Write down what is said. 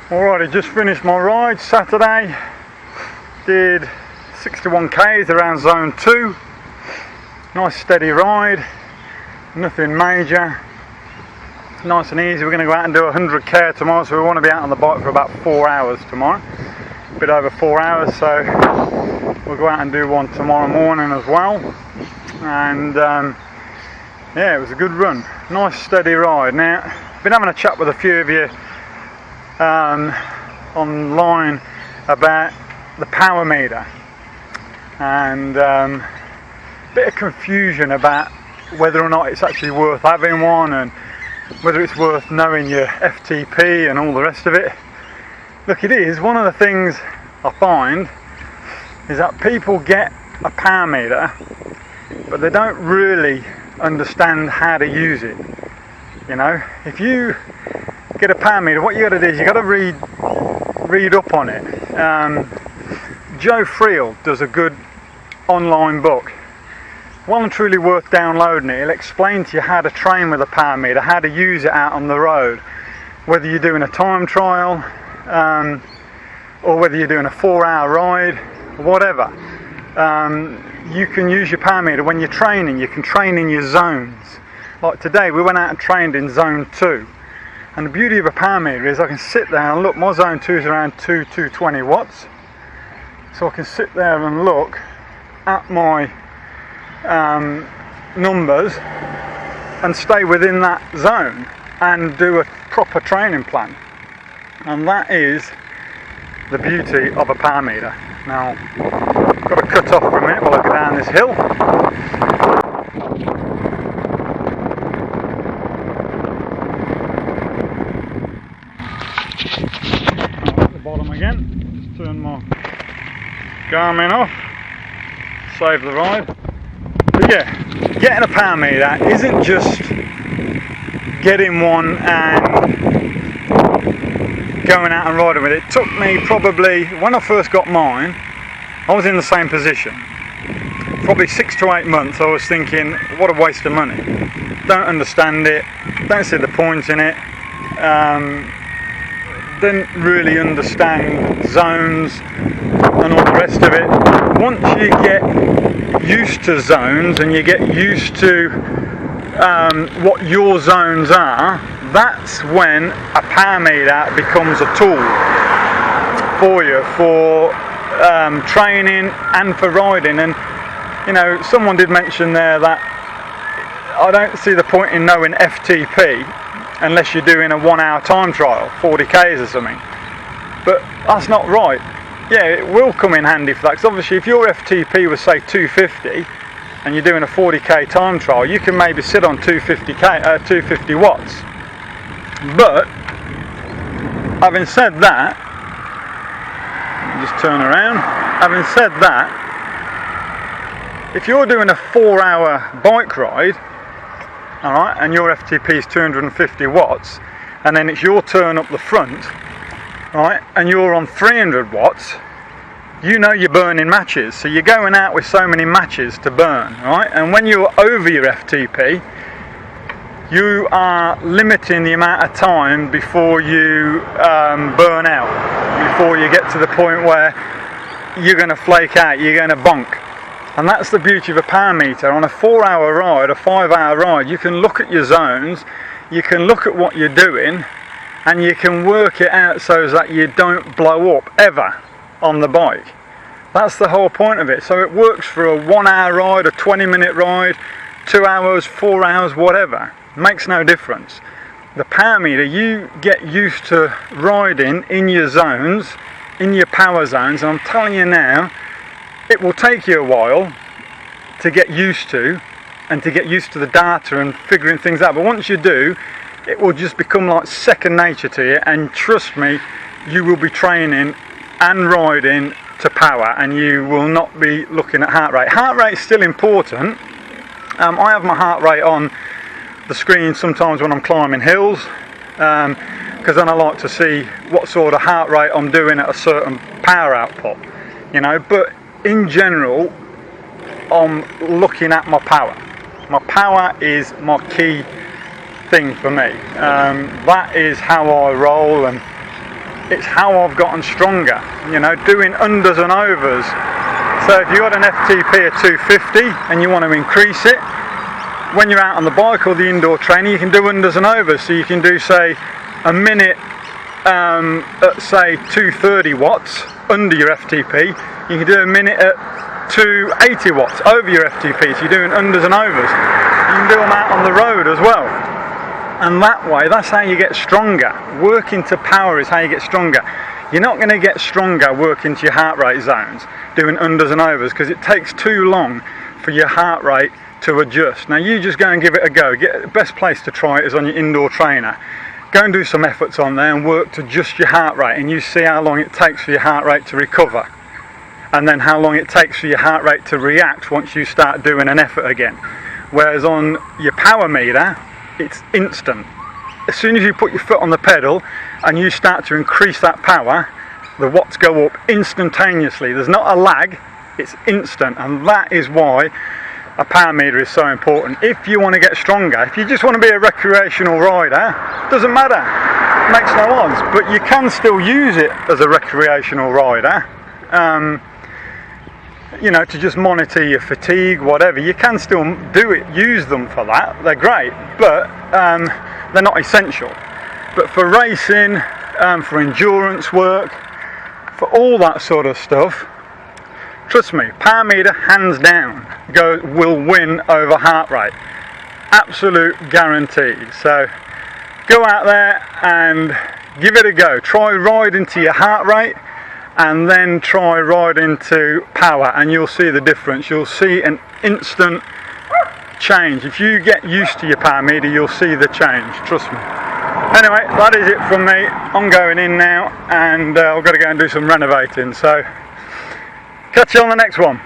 Alrighty, just finished my ride Saturday. Did 61 k's around zone 2. Nice steady ride, nothing major, nice and easy. We're going to go out and do 100k tomorrow, so we want to be out on the bike for about 4 hours tomorrow, a bit over 4 hours, so we'll go out and do one tomorrow morning as well. And yeah, it was a good run, nice steady ride. Now, I've been having a chat with a few of you online about the power meter, and bit of confusion about whether or not it's actually worth having one, and whether it's worth knowing your FTP and all the rest of it. Look, it is. One of the things I find is that people get a power meter, but they don't really understand how to use it. You know, if you get a power meter, what you got to do is you got to read up on it. Joe Friel does a good online book, well and truly worth downloading it. He'll explain to you how to train with a power meter, how to use it out on the road, whether you're doing a time trial or whether you're doing a 4-hour ride, whatever. You can use your power meter when you're training. You can train in your zones. Like today, we went out and trained in zone 2. And the beauty of a power meter is I can sit there and look. My zone 2 is around 220 watts. So I can sit there and look at my numbers and stay within that zone and do a proper training plan. And that is the beauty of a power meter. Now, I've got to cut off for a minute while I go down this hill. At the bottom again, just turn my Garmin off, save the ride. But yeah, getting a power meter isn't just getting one and going out and riding with it. It took me probably, when I first got mine, I was in the same position. Probably 6 to 8 months I was thinking, what a waste of money. Don't understand it, don't see the point in it. Didn't really understand zones and all the rest of it. Once you get used to zones and you get used to what your zones are, that's when a power meter becomes a tool for you, for training and for riding. And you know, someone did mention there that I don't see the point in knowing FTP unless you're doing a 1-hour time trial, 40 k's or something. But that's not right. Yeah, it will come in handy for that, because obviously if your FTP was say 250 and you're doing a 40k time trial, you can maybe sit on 250 watts. But having said that, just turn around. Having said that, if you're doing a 4-hour bike ride, all right, and your FTP is 250 watts, and then it's your turn up the front, right, and you're on 300 watts, you know you're burning matches. So you're going out with so many matches to burn, right? And when you're over your FTP, you are limiting the amount of time before you burn out, before you get to the point where you're going to flake out, you're going to bonk. And that's the beauty of a power meter. On a 4-hour ride, a 5-hour ride, you can look at your zones, you can look at what you're doing, and you can work it out so that you don't blow up ever on the bike. That's the whole point of it. So it works for a 1-hour ride, a 20-minute ride, 2 hours, 4 hours, whatever. Makes no difference. The power meter, you get used to riding in your zones, in your power zones, and I'm telling you now, it will take you a while to get used to, and to get used to the data and figuring things out. But once you do, it will just become like second nature to you, and trust me, you will be training and riding to power, and you will not be looking at heart rate. Heart rate is still important. I have my heart rate on the screen sometimes when I'm climbing hills, because then I like to see what sort of heart rate I'm doing at a certain power output, you know. But in general, I'm looking at my power. My power is my key thing for me. That is how I roll, and it's how I've gotten stronger, you know, doing unders and overs. So if you've got an FTP of 250 and you want to increase it, when you're out on the bike or the indoor training, you can do unders and overs. So you can do, say, a minute at, say, 230 watts under your FTP. You can do a minute at 280 watts over your FTP. So you're doing unders and overs. You can do them out on the road as well. And that way, that's how you get stronger. Working to power is how you get stronger. You're not going to get stronger working to your heart rate zones, doing unders and overs, because it takes too long for your heart rate to adjust. Now you just go and give it a go. The best place to try it is on your indoor trainer. Go and do some efforts on there and work to just your heart rate, and you see how long it takes for your heart rate to recover, and then how long it takes for your heart rate to react once you start doing an effort again. Whereas on your power meter, it's instant. As soon as you put your foot on the pedal and you start to increase that power, the watts go up instantaneously. There's not a lag, it's instant, and that is why a power meter is so important. If you want to get stronger, if you just want to be a recreational rider, doesn't matter, makes no odds, but you can still use it as a recreational rider, you know, to just monitor your fatigue, whatever. You can still do it, use them for that, they're great, but they're not essential. But for racing, for endurance work, for all that sort of stuff, trust me, power meter hands down will win over heart rate. Absolute guarantee. So go out there and give it a go. Try riding to your heart rate and then try riding to power, and you'll see the difference. You'll see an instant change. If you get used to your power meter, you'll see the change, trust me. Anyway, that is it from me. I'm going in now, and I've got to go and do some renovating, so catch you on the next one.